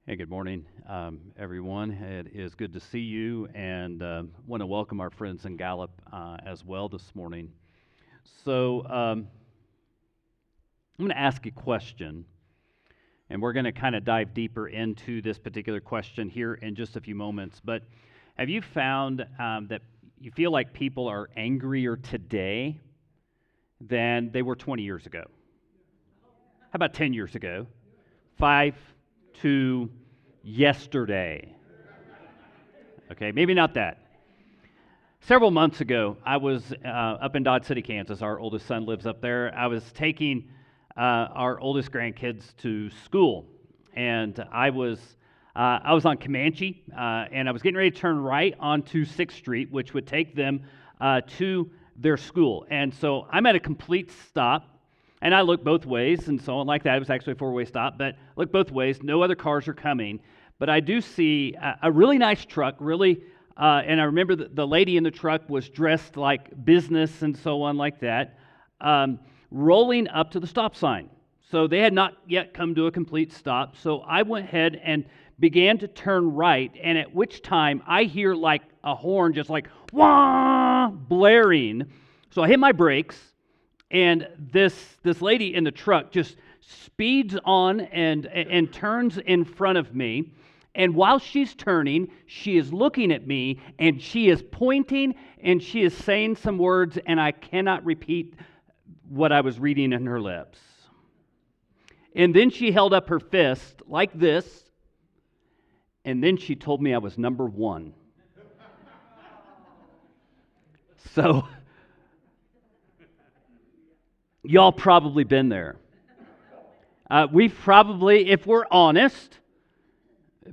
Hey, good morning, everyone. It is good to see you, and want to welcome our friends in Gallup as well this morning. So, I'm going to ask a question, and we're going to kind of dive deeper into this particular question here in just a few moments. But have you found that you feel like people are angrier today than they were 20 years ago? How about 10 years ago? 5 to yesterday. Okay, maybe not that. Several months ago, I was up in Dodge City, Kansas. Our oldest son lives up there. I was taking our oldest grandkids to school, and I was on Comanche, and I was getting ready to turn right onto 6th Street, which would take them to their school. And so I'm at a complete stop. And I look both ways and so on like that. It was actually a 4-way stop, but look both ways. No other cars are coming. But I do see a really nice truck, and I remember the lady in the truck was dressed like business and so on like that, rolling up to the stop sign. So they had not yet come to a complete stop. So I went ahead and began to turn right, and at which time I hear like a horn just like, wah, blaring. So I hit my brakes. And this lady in the truck just speeds on and turns in front of me. And while she's turning, she is looking at me, and she is pointing, and she is saying some words, and I cannot repeat what I was reading in her lips. And then she held up her fist like this, and then she told me I was number one. So y'all probably been there. We've probably, if we're honest,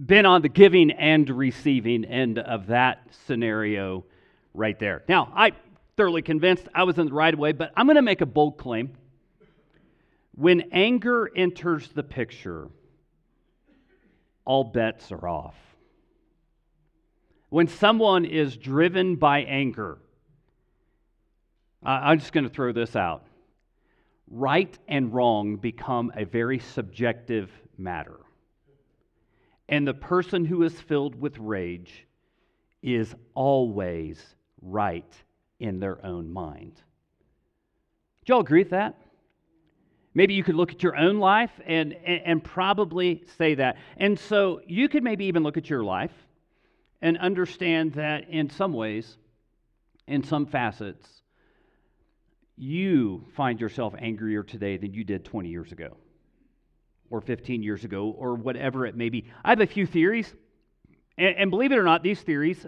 been on the giving and receiving end of that scenario right there. Now, I'm thoroughly convinced I was in the right way, but I'm going to make a bold claim. When anger enters the picture, all bets are off. When someone is driven by anger, I'm just going to throw this out. Right and wrong become a very subjective matter. And the person who is filled with rage is always right in their own mind. Do y'all agree with that? Maybe you could look at your own life and probably say that. And so you could maybe even look at your life and understand that in some ways, in some facets, you find yourself angrier today than you did 20 years ago or 15 years ago or whatever it may be. I have a few theories, and believe it or not, these theories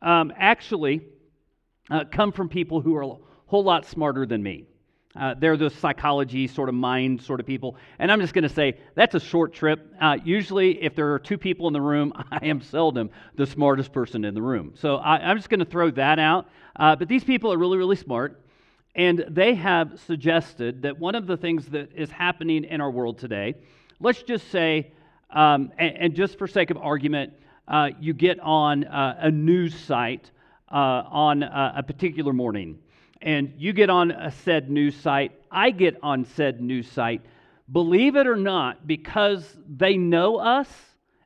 actually come from people who are a whole lot smarter than me. They're the psychology sort of mind sort of people, and I'm just going to say that's a short trip. Usually, if there are two people in the room, I am seldom the smartest person in the room. So I'm just going to throw that out. But these people are really, really smart. And they have suggested that one of the things that is happening in our world today, let's just say, and just for sake of argument, you get on a news site on a particular morning, and you get on a said news site, I get on said news site, believe it or not, because they know us,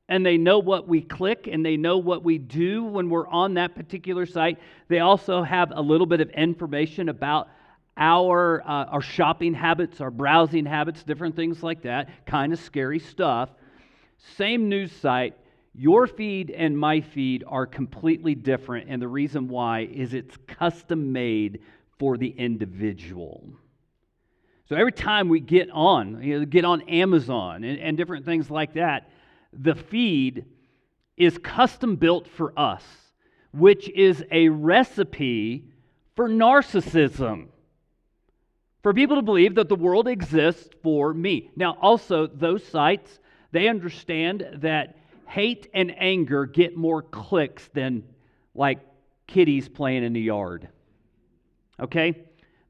and they know what we click, and they know what we do when we're on that particular site. They also have a little bit of information about our shopping habits, our browsing habits, different things like that, kind of scary stuff. Same news site, your feed and my feed are completely different, and the reason why is it's custom made for the individual. So every time we get on Amazon and different things like that, the feed is custom built for us, which is a recipe for narcissism. For people to believe that the world exists for me. Now, also, those sites, they understand that hate and anger get more clicks than like kitties playing in the yard. Okay?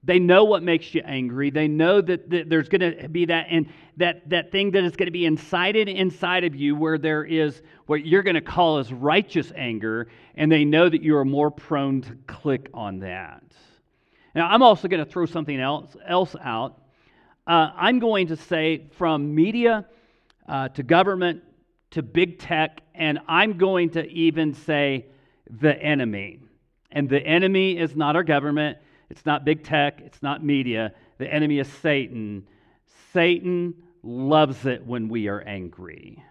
They know what makes you angry. They know that there's going to be that, and that thing that is going to be incited inside of you where there is what you're going to call as righteous anger, and they know that you are more prone to click on that. Now, I'm also going to throw something else out. I'm going to say from media to government to big tech, and I'm going to even say the enemy. And the enemy is not our government, it's not big tech, it's not media. The enemy is Satan. Satan loves it when we are angry.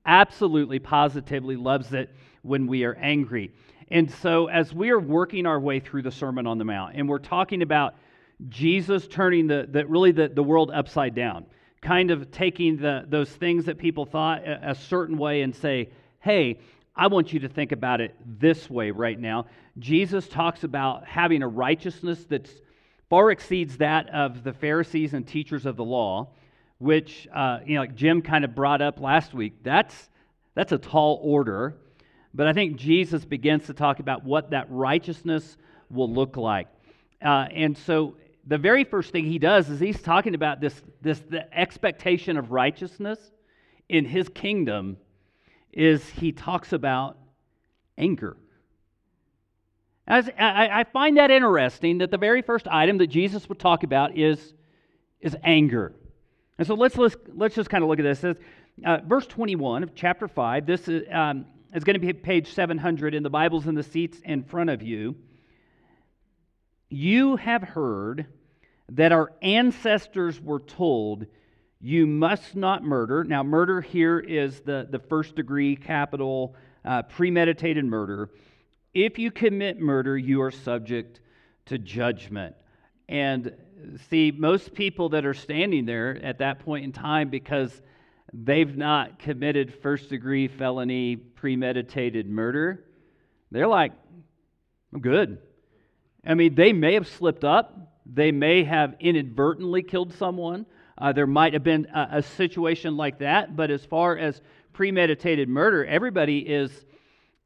Absolutely, positively loves it when we are angry. And so as we are working our way through the Sermon on the Mount, and we're talking about Jesus turning the world upside down, kind of taking those things that people thought a certain way and say, hey, I want you to think about it this way right now. Jesus talks about having a righteousness that far exceeds that of the Pharisees and teachers of the law, which, like Jim kind of brought up last week. That's a tall order. But I think Jesus begins to talk about what that righteousness will look like. And so the very first thing he does is he's talking about the expectation of righteousness in his kingdom is he talks about anger. I find that interesting that the very first item that Jesus would talk about is anger. And so let's just kind of look at this. It says, verse 21 of chapter 5, this is going to be page 700 in the Bibles in the seats in front of you. You have heard that our ancestors were told, you must not murder. Now, murder here is the first degree capital premeditated murder. If you commit murder, you are subject to judgment. And see, most people that are standing there at that point in time, because they've not committed first-degree felony premeditated murder, they're like, I'm good. I mean, they may have slipped up. They may have inadvertently killed someone. There might have been a situation like that. But as far as premeditated murder, everybody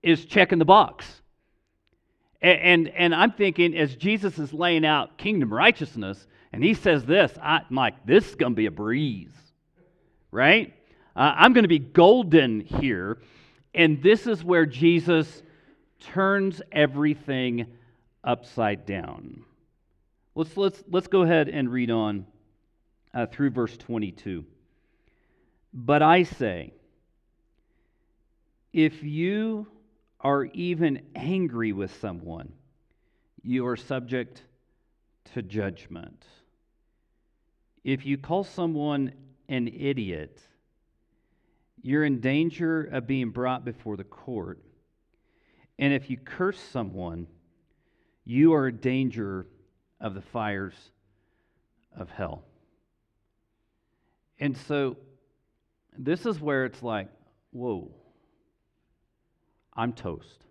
is checking the box. And I'm thinking, as Jesus is laying out kingdom righteousness, and he says this, I'm like, this is going to be a breeze, right? I'm going to be golden here. And this is where Jesus turns everything upside down. Let's go ahead and read on through verse 22. But I say, if you are even angry with someone, you are subject to judgment. If you call someone an idiot, you're in danger of being brought before the court. And if you curse someone, you are in danger of the fires of hell. And so this is where it's like, whoa, I'm toast.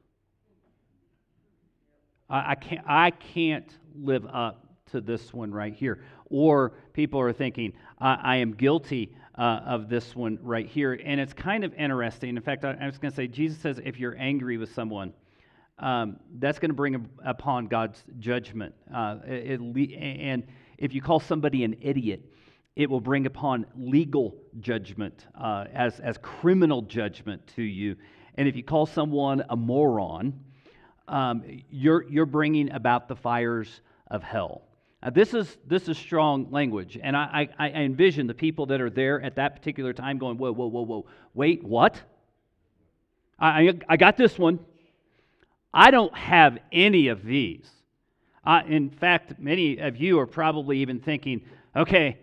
I can't live up to this one right here. Or people are thinking, I am guilty of this one right here. And it's kind of interesting. In fact, I was going to say, Jesus says if you're angry with someone, that's going to bring upon God's judgment. And if you call somebody an idiot, it will bring upon legal judgment as criminal judgment to you. And if you call someone a moron, you're bringing about the fires of hell. This is strong language, and I envision the people that are there at that particular time going, whoa, wait, what? I got this one. I don't have any of these. In fact, many of you are probably even thinking, okay,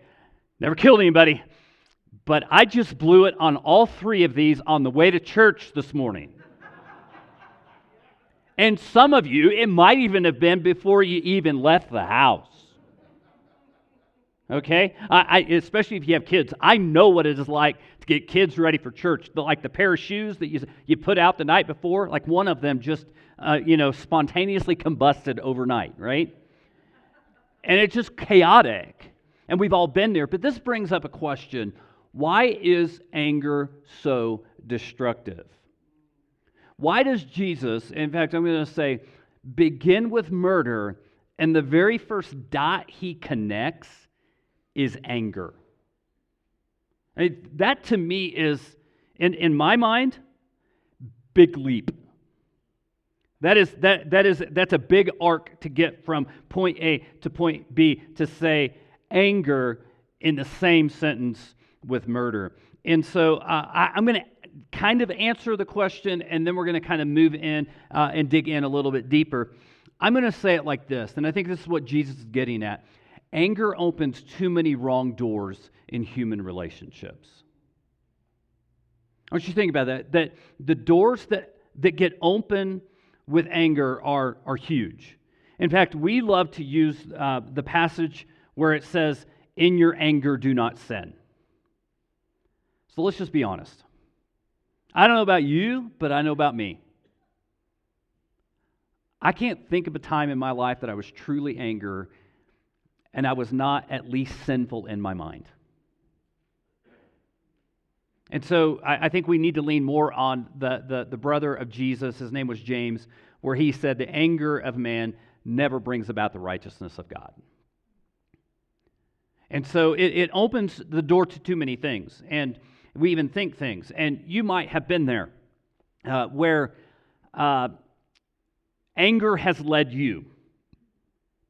never killed anybody, but I just blew it on all three of these on the way to church this morning. And some of you, it might even have been before you even left the house. Okay? Especially if you have kids. I know what it is like to get kids ready for church. Like the pair of shoes that you put out the night before, like one of them just, spontaneously combusted overnight, right? And it's just chaotic. And we've all been there. But this brings up a question. Why is anger so destructive? Why does Jesus, in fact, I'm going to say, begin with murder, and the very first dot he connects is anger? I mean, that to me is, in my mind, big leap. That's a big arc to get from point A to point B, to say anger in the same sentence with murder. And so I'm going to kind of answer the question, and then we're going to kind of move in and dig in a little bit deeper. I'm going to say it like this, and I think this is what Jesus is getting at. Anger opens too many wrong doors in human relationships. I want you to think about that the doors that get open with anger are huge. In fact, we love to use the passage where it says, "In your anger, do not sin." So let's just be honest. I don't know about you, but I know about me. I can't think of a time in my life that I was truly angry and I was not at least sinful in my mind. And so I think we need to lean more on the brother of Jesus, his name was James, where he said the anger of man never brings about the righteousness of God. And so it opens the door to too many things, and we even think things. And you might have been there where anger has led you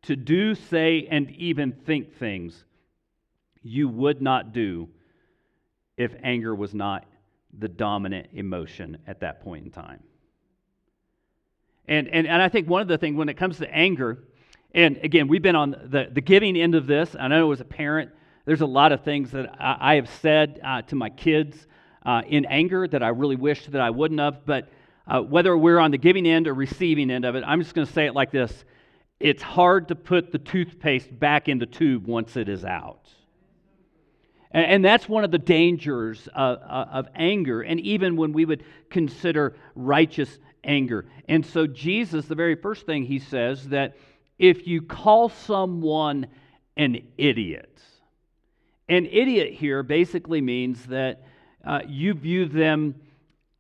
to do, say, and even think things you would not do if anger was not the dominant emotion at that point in time. And I think one of the things when it comes to anger, and again, we've been on the giving end of this. I know as a parent, there's a lot of things that I have said to my kids in anger that I really wish that I wouldn't have. But whether we're on the giving end or receiving end of it, I'm just going to say it like this. It's hard to put the toothpaste back in the tube once it is out. And that's one of the dangers of anger, and even when we would consider righteous anger. And so Jesus, the very first thing he says, that if you call someone an idiot here basically means that you view them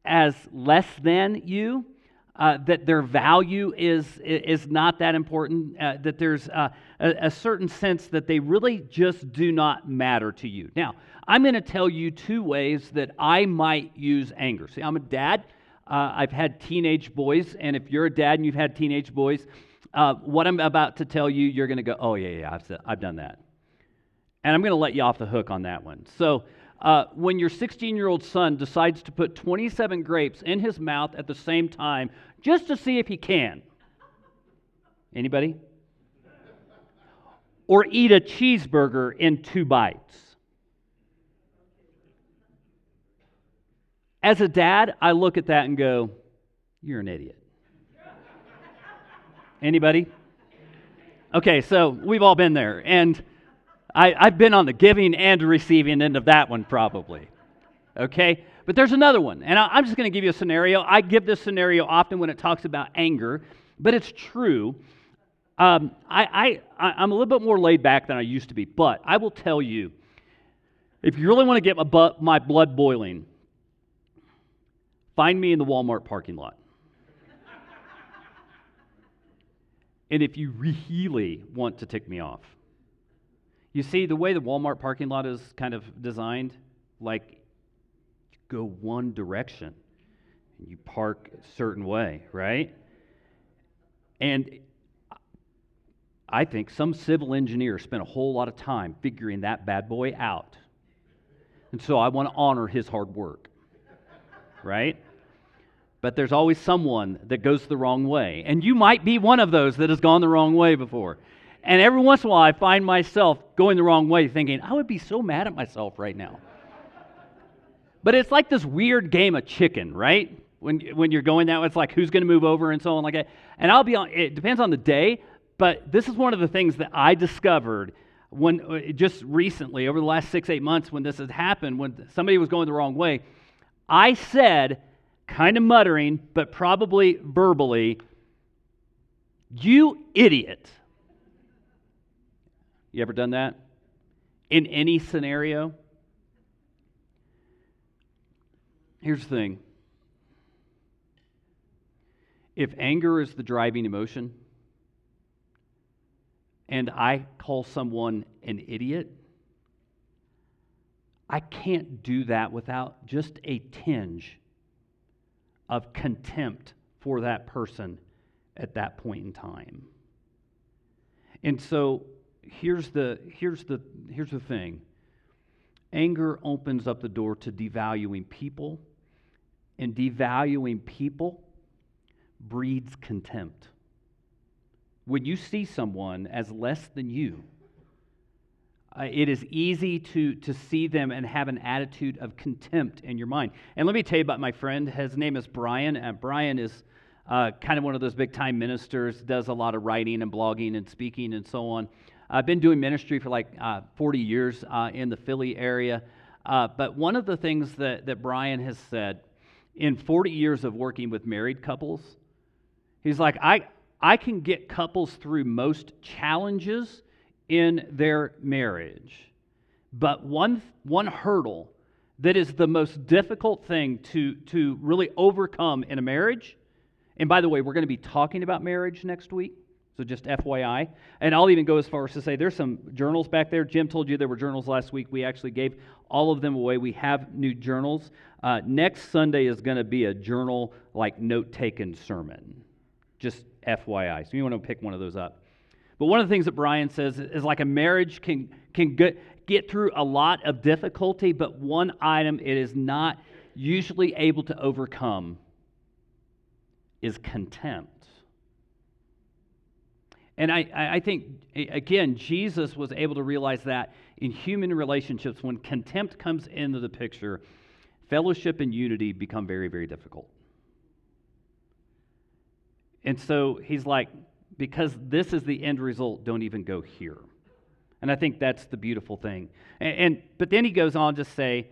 as less than you, that their value is not that important, that there's a certain sense that they really just do not matter to you. Now, I'm going to tell you two ways that I might use anger. See, I'm a dad. I've had teenage boys, and if you're a dad and you've had teenage boys, what I'm about to tell you, you're going to go, oh, yeah, I've done that. And I'm going to let you off the hook on that one. So when your 16-year-old son decides to put 27 grapes in his mouth at the same time just to see if he can. Anybody? Or eat a cheeseburger in 2 bites. As a dad, I look at that and go, you're an idiot. Anybody? Okay, so we've all been there. And I've been on the giving and receiving end of that one probably. Okay? But there's another one. And I'm just going to give you a scenario. I give this scenario often when it talks about anger, but it's true. I'm a little bit more laid back than I used to be, but I will tell you, if you really want to get my blood boiling, find me in the Walmart parking lot. And if you really want to tick me off, you see, the way the Walmart parking lot is kind of designed, like you go one direction and you park a certain way, right? And I think some civil engineer spent a whole lot of time figuring that bad boy out. And so I want to honor his hard work, right? But there's always someone that goes the wrong way. And you might be one of those that has gone the wrong way before. And every once in a while, I find myself going the wrong way, thinking, I would be so mad at myself right now. But it's like this weird game of chicken, right? When you're going that way, it's like, who's going to move over and so on like that. And it depends on the day, but this is one of the things that I discovered when just recently, over the last 6-8 months, when this has happened, when somebody was going the wrong way, I said, kind of muttering, but probably verbally, you idiot. You ever done that? In any scenario? Here's the thing. If anger is the driving emotion, and I call someone an idiot, I can't do that without just a tinge of contempt for that person at that point in time. And so here's the thing. Anger opens up the door to devaluing people, and devaluing people breeds contempt. When you see someone as less than you, it is easy to see them and have an attitude of contempt in your mind. And let me tell you about my friend. His name is Brian. Brian is kind of one of those big-time ministers, does a lot of writing and blogging and speaking and so on. I've been doing ministry for like 40 years in the Philly area. But one of the things that Brian has said in 40 years of working with married couples, he's like, I can get couples through most challenges in their marriage. But one hurdle that is the most difficult thing to really overcome in a marriage, and by the way, we're going to be talking about marriage next week, so just FYI. And I'll even go as far as to say there's some journals back there. Jim told you there were journals last week. We actually gave all of them away. We have new journals. Next Sunday is going to be a journal, like note-taken sermon. Just FYI. So you want to pick one of those up. But one of the things that Brian says is like a marriage can get through a lot of difficulty, but one item it is not usually able to overcome is contempt. And I think, again, Jesus was able to realize that in human relationships, when contempt comes into the picture, fellowship and unity become very, very difficult. And so he's like, because this is the end result, don't even go here. And I think that's the beautiful thing. But then he goes on to say,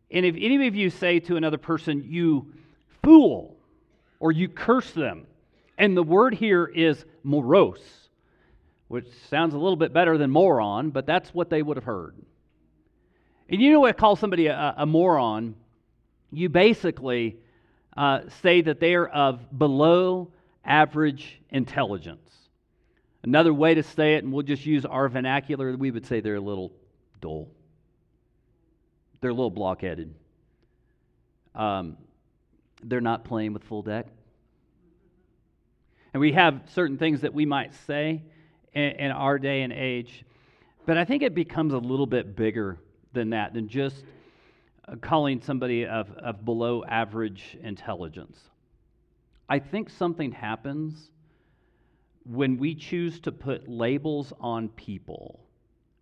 and if any of you say to another person, you fool, or you curse them, and the word here is morose, which sounds a little bit better than moron, but that's what they would have heard. And you know what I call somebody a moron? You basically say that they are of below average intelligence. Another way to say it, and we'll just use our vernacular, we would say they're a little dull. They're a little blockheaded. They're not playing with full deck. And we have certain things that we might say in our day and age, but I think it becomes a little bit bigger than that, than just calling somebody of below average intelligence. I think something happens when we choose to put labels on people,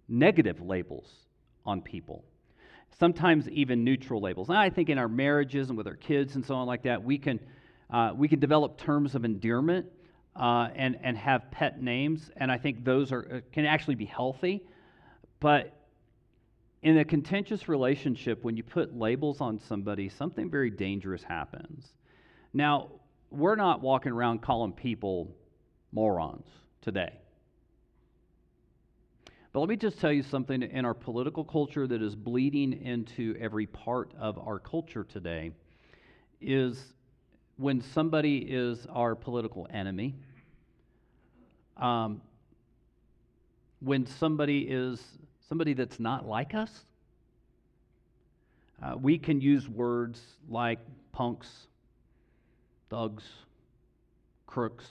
negative labels on people, sometimes even neutral labels. And I think in our marriages and with our kids and so on like that, we can develop terms of endearment and have pet names, and I think those can actually be healthy. But in a contentious relationship, when you put labels on somebody, something very dangerous happens. Now, we're not walking around calling people morons today. But let me just tell you something in our political culture that is bleeding into every part of our culture today is when somebody is our political enemy, when somebody is somebody that's not like us, we can use words like punks, thugs, crooks,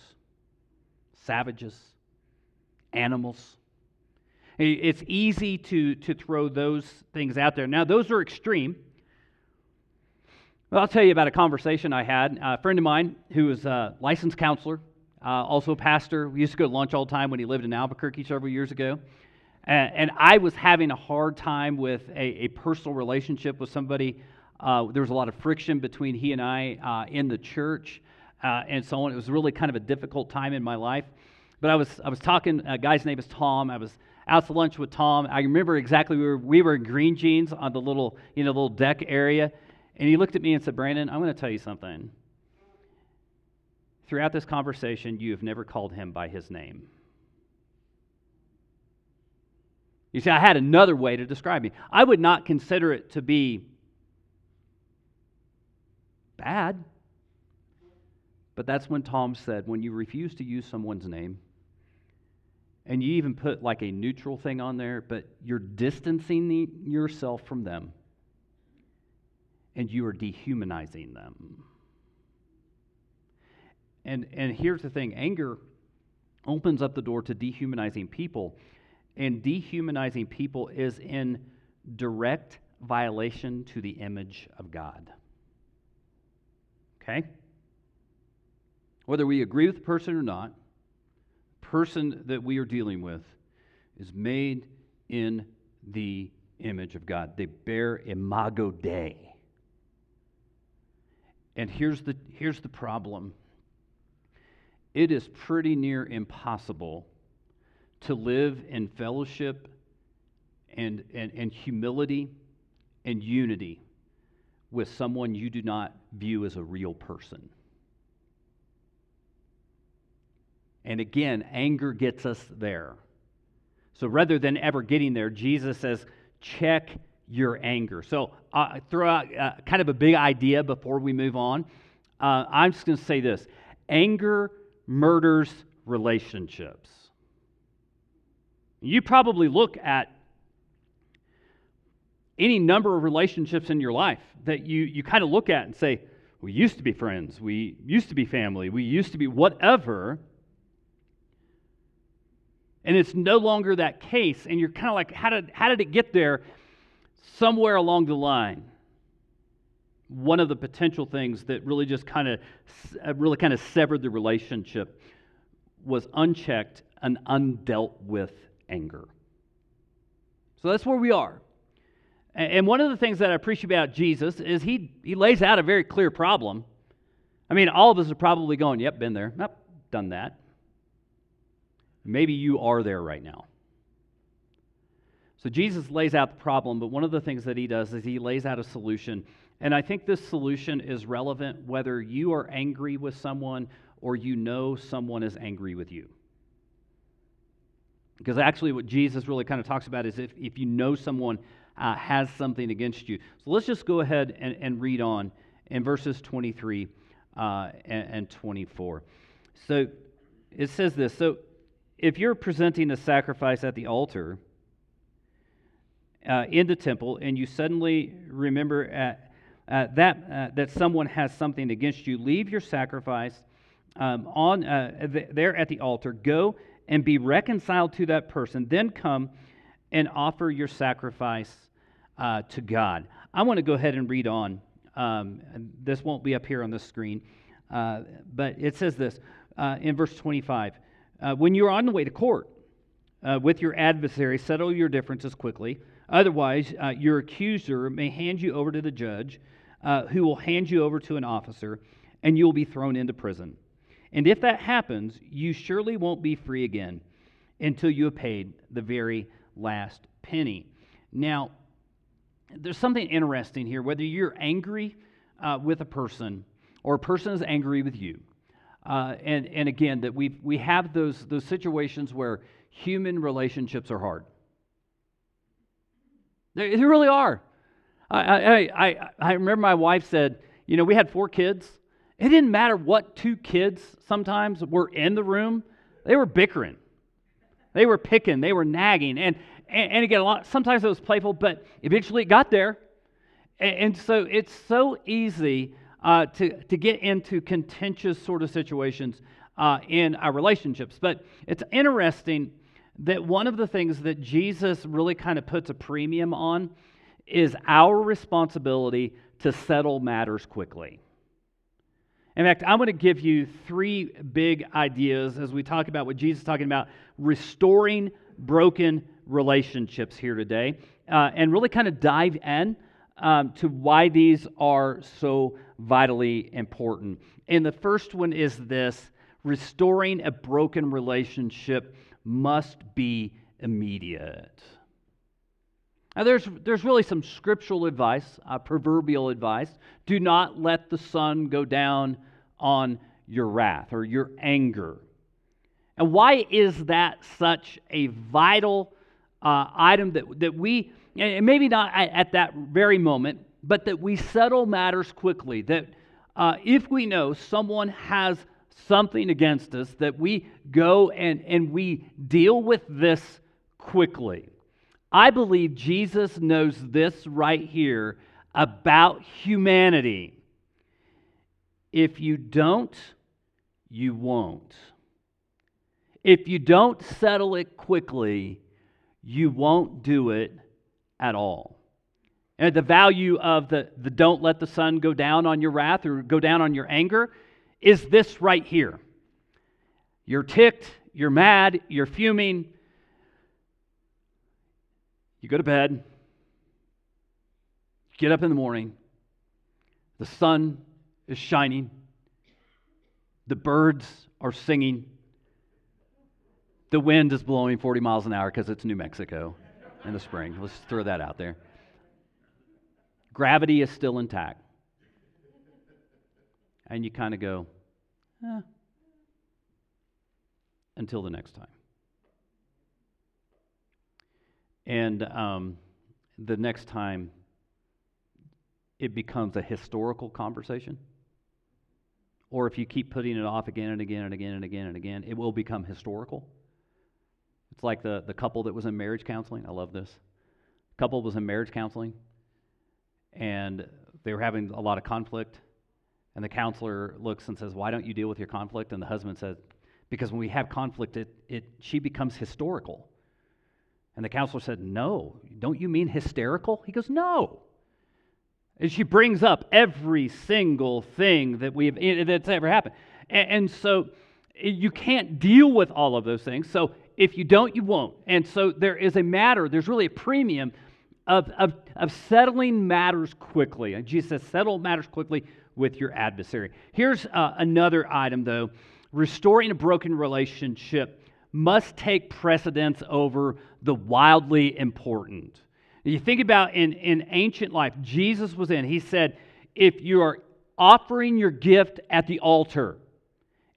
savages, animals. It's easy to throw those things out there. Now, those are extreme. Well, I'll tell you about a conversation I had. A friend of mine who is a licensed counselor, also a pastor. We used to go to lunch all the time when he lived in Albuquerque several years ago. And I was having a hard time with a personal relationship with somebody. There was a lot of friction between he and I in the church and so on. It was really kind of a difficult time in my life. But I was talking, a guy's name is Tom. I was out to lunch with Tom. I remember exactly we were in green jeans on the little deck area. And he looked at me and said, Brandon, I'm going to tell you something. Throughout this conversation, you have never called him by his name. You see, I had another way to describe him. I would not consider it to be bad. But that's when Tom said, when you refuse to use someone's name, and you even put like a neutral thing on there, but you're distancing yourself from them, and you are dehumanizing them. And here's the thing, anger opens up the door to dehumanizing people, and dehumanizing people is in direct violation to the image of God. Okay? Whether we agree with the person or not, the person that we are dealing with is made in the image of God. They bear imago Dei. And here's the problem. It is pretty near impossible to live in fellowship and humility and unity with someone you do not view as a real person. And again, anger gets us there. So rather than ever getting there, Jesus says, check your anger. So throw out kind of a big idea before we move on. I'm just going to say this. Anger murders relationships. You probably look at any number of relationships in your life that you kind of look at and say, we used to be friends, we used to be family, we used to be whatever, and it's no longer that case, and you're kind of like, how did it get there? Somewhere along the line, one of the potential things that really just kind of severed the relationship was unchecked and undealt with anger. So that's where we are. And one of the things that I appreciate about Jesus is he lays out a very clear problem. I mean, all of us are probably going, yep, been there, yep, done that. Maybe you are there right now. So Jesus lays out the problem, but one of the things that he does is he lays out a solution. And I think this solution is relevant whether you are angry with someone or you know someone is angry with you. Because actually what Jesus really kind of talks about is if you know someone has something against you. So let's just go ahead and read on in verses 23 and 24. So it says this, so if you're presenting a sacrifice at the altar in the temple and you suddenly remember that someone has something against you, leave your sacrifice there at the altar, go and be reconciled to that person, then come and offer your sacrifice to God. I want to go ahead and read on. This won't be up here on the screen, but it says this in verse 25. When you're on the way to court with your adversary, settle your differences quickly. Otherwise, your accuser may hand you over to the judge, who will hand you over to an officer, and you will be thrown into prison. And if that happens, you surely won't be free again until you have paid the very last penny. Now, there's something interesting here. Whether you're angry with a person or a person is angry with you, and again, that we have those situations where human relationships are hard. They really are. I remember my wife said, we had 4 kids. It didn't matter what 2 kids sometimes were in the room. They were bickering. They were picking. They were nagging. And again, sometimes it was playful, but eventually it got there. And so it's so easy to get into contentious sort of situations in our relationships. But it's interesting that one of the things that Jesus really kind of puts a premium on is our responsibility to settle matters quickly. In fact, I'm going to give you 3 big ideas as we talk about what Jesus is talking about, restoring broken relationships here today, and really kind of dive in to why these are so vitally important. And the first one is this: restoring a broken relationship must be immediate. Now, there's really some scriptural advice, proverbial advice. Do not let the sun go down on your wrath or your anger. And why is that such a vital item that we, and maybe not at that very moment, but that we settle matters quickly, that if we know someone has something against us, that we go and we deal with this quickly. I believe Jesus knows this right here about humanity. If you don't, you won't. If you don't settle it quickly, you won't do it at all. And the value of the don't let the sun go down on your wrath or go down on your anger is this right here. You're ticked, you're mad, you're fuming. You go to bed, get up in the morning, the sun is shining, the birds are singing, the wind is blowing 40 miles an hour because it's New Mexico in the spring. Let's throw that out there. Gravity is still intact. And you kind of go, until the next time. And the next time, it becomes a historical conversation. Or if you keep putting it off again and again and again and again and again, it will become historical. It's like the couple that was in marriage counseling. I love this. The couple was in marriage counseling, and they were having a lot of conflict. And the counselor looks and says, "Why don't you deal with your conflict?" And the husband says, "Because when we have conflict, she becomes historical." And the counselor said, "No, don't you mean hysterical?" He goes, "No." And she brings up every single thing that's ever happened. And so you can't deal with all of those things. So if you don't, you won't. And so there's really a premium of settling matters quickly. And Jesus says, settle matters quickly with your adversary. Here's another item, though. Restoring a broken relationship must take precedence over the wildly important. You think about in ancient life, Jesus was he said, if you are offering your gift at the altar,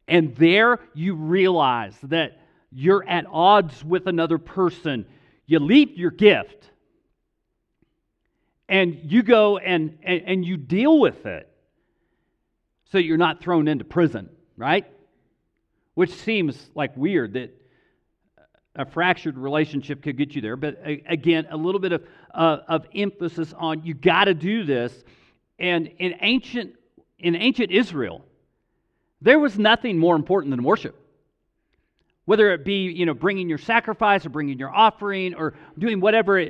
and there you realize that you're at odds with another person, you leave your gift, and you go and you deal with it, so you're not thrown into prison, right? Which seems like weird that a fractured relationship could get you there. But again, a little bit of emphasis on you got to do this. And in ancient Israel, there was nothing more important than worship. Whether it be, bringing your sacrifice or bringing your offering or doing whatever,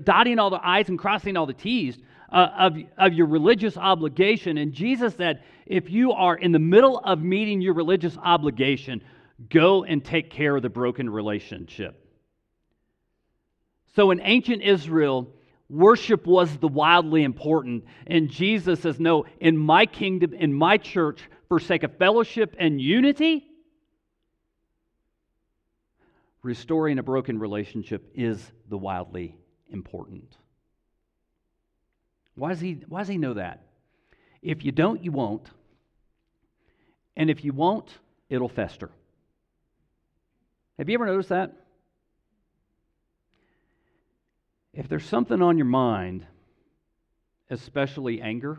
dotting all the I's and crossing all the T's of your religious obligation. And Jesus said, if you are in the middle of meeting your religious obligation, go and take care of the broken relationship. So in ancient Israel, worship was the wildly important. And Jesus says, no, in my kingdom, in my church, for sake of fellowship and unity, restoring a broken relationship is the wildly important. Why does he know that? If you don't, you won't. And if you won't, it'll fester. Have you ever noticed that? If there's something on your mind, especially anger,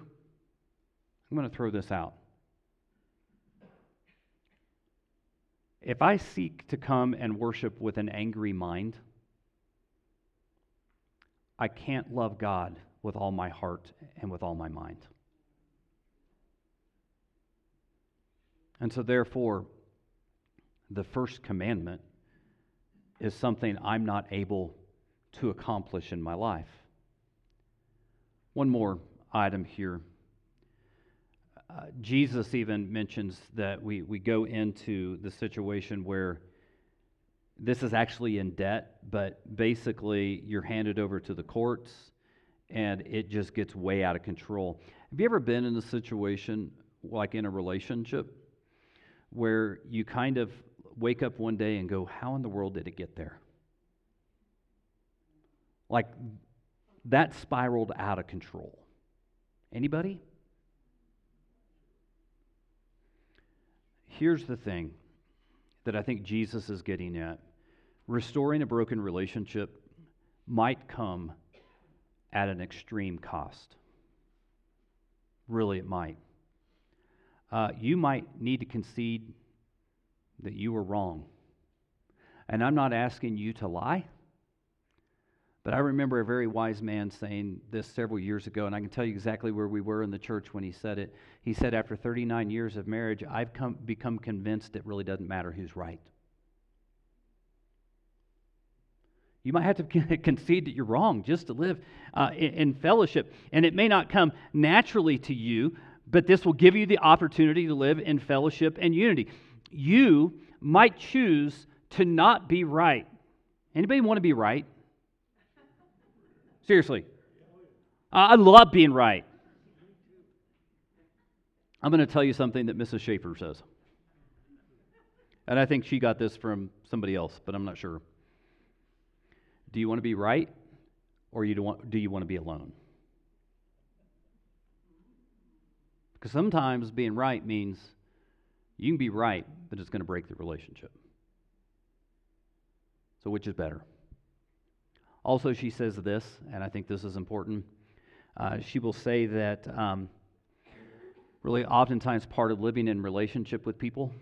I'm going to throw this out. If I seek to come and worship with an angry mind, I can't love God with all my heart and with all my mind. And so therefore, the first commandment is something I'm not able to accomplish in my life. One more item here. Jesus even mentions that we go into the situation where this is actually in debt, but basically you're handed over to the courts and it just gets way out of control. Have you ever been in a situation like in a relationship where you kind of wake up one day and go, how in the world did it get there? Like that spiraled out of control. Anybody? Here's the thing that I think Jesus is getting at. Restoring a broken relationship might come at an extreme cost. Really, it might. You might need to concede that you were wrong. And I'm not asking you to lie, but I remember a very wise man saying this several years ago, and I can tell you exactly where we were in the church when he said it. He said, after 39 years of marriage, I've become convinced it really doesn't matter who's right. You might have to concede that you're wrong just to live in fellowship. And it may not come naturally to you, but this will give you the opportunity to live in fellowship and unity. You might choose to not be right. Anybody want to be right? Seriously. I love being right. I'm going to tell you something that Mrs. Schaffer says. And I think she got this from somebody else, but I'm not sure. Do you want to be right, or do you want to be alone? Because sometimes being right means you can be right, but it's going to break the relationship. So which is better? Also, she says this, and I think this is important. She will say that really oftentimes part of living in relationship with people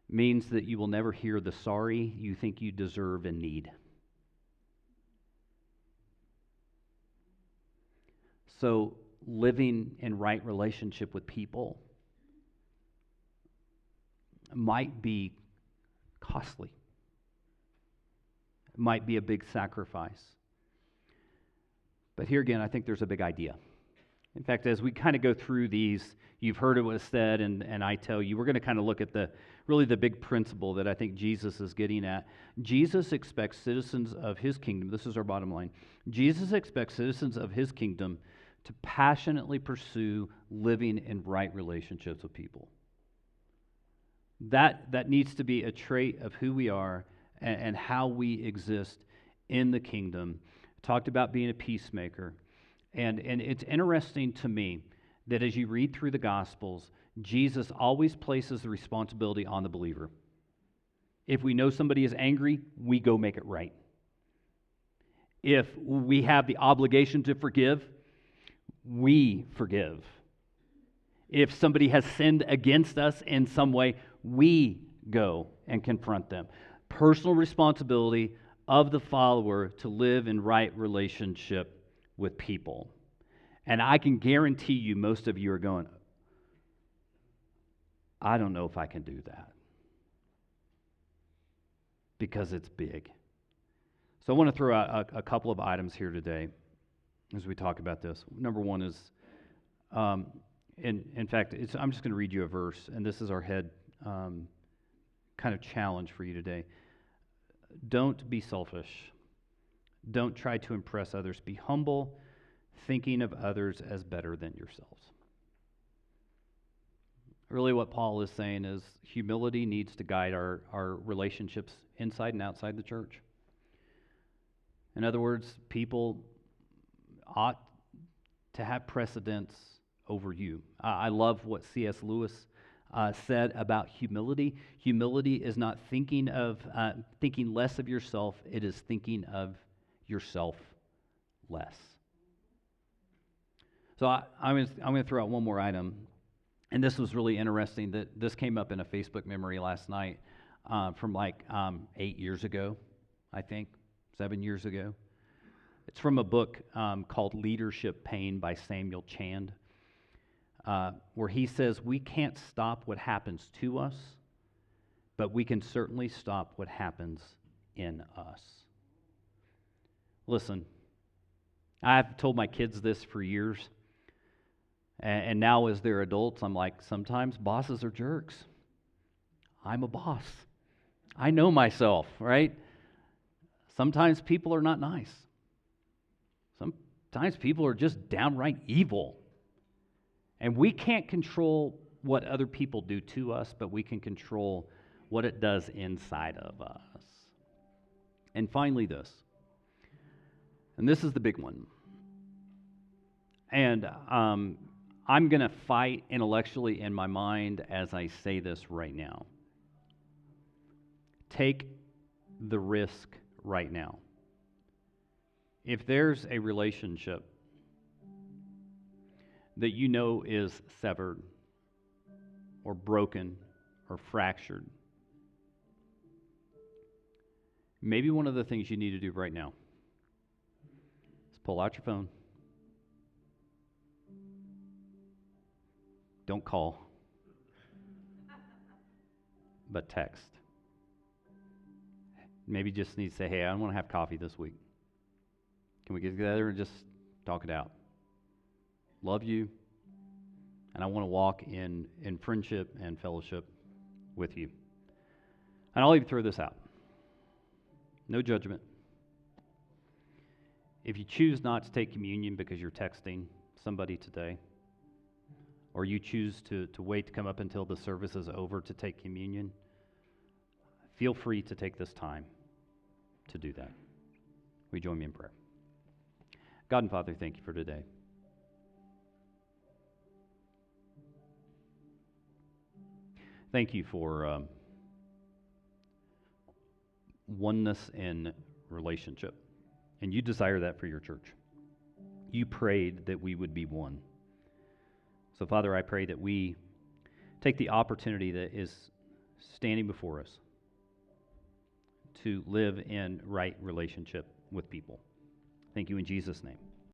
means that you will never hear the sorry you think you deserve and need. So living in right relationship with people might be costly. It might be a big sacrifice. But here again, I think there's a big idea. In fact, as we kind of go through these, you've heard it was said, and I tell you, we're going to kind of look at the big principle that I think Jesus is getting at. Jesus expects citizens of his kingdom, this is our bottom line, Jesus expects citizens of his kingdom to passionately pursue living in right relationships with people. That needs to be a trait of who we are and how we exist in the kingdom. Talked about being a peacemaker. And it's interesting to me that as you read through the Gospels, Jesus always places the responsibility on the believer. If we know somebody is angry, we go make it right. If we have the obligation to forgive, we forgive. If somebody has sinned against us in some way, we go and confront them. Personal responsibility of the follower to live in right relationship with people. And I can guarantee you most of you are going, I don't know if I can do that. Because it's big. So I want to throw out a couple of items here today as we talk about this. Number one is, in fact, I'm just going to read you a verse, and this is our head kind of challenge for you today. Don't be selfish. Don't try to impress others. Be humble, thinking of others as better than yourselves. Really what Paul is saying is humility needs to guide our relationships inside and outside the church. In other words, people ought to have precedence over you. I love what C.S. Lewis said about humility. Humility is not thinking less of yourself. It is thinking of yourself less. So I'm going to throw out one more item, and this was really interesting. That this came up in a Facebook memory last night from 8 years ago, I think, 7 years ago. It's from a book called Leadership Pain by Samuel Chand, where he says, we can't stop what happens to us, but we can certainly stop what happens in us. Listen, I've told my kids this for years, and now as they're adults, I'm like, sometimes bosses are jerks. I'm a boss. I know myself, right? Sometimes people are not nice. Sometimes people are just downright evil. And we can't control what other people do to us, but we can control what it does inside of us. And finally this. And this is the big one. And I'm going to fight intellectually in my mind as I say this right now. Take the risk right now. If there's a relationship that you know is severed or broken or fractured, maybe one of the things you need to do right now is pull out your phone. Don't call, but text. maybe just needs to say, hey, I don't want to have coffee this week. Can we get together and just talk it out? Love you, and I want to walk in friendship and fellowship with you. And I'll even throw this out. No judgment. If you choose not to take communion because you're texting somebody today, or you choose to wait to come up until the service is over to take communion, feel free to take this time to do that. Will you join me in prayer? God and Father, thank you for today. Thank you for oneness in relationship. And you desire that for your church. You prayed that we would be one. So, Father, I pray that we take the opportunity that is standing before us to live in right relationship with people. Thank you in Jesus' name.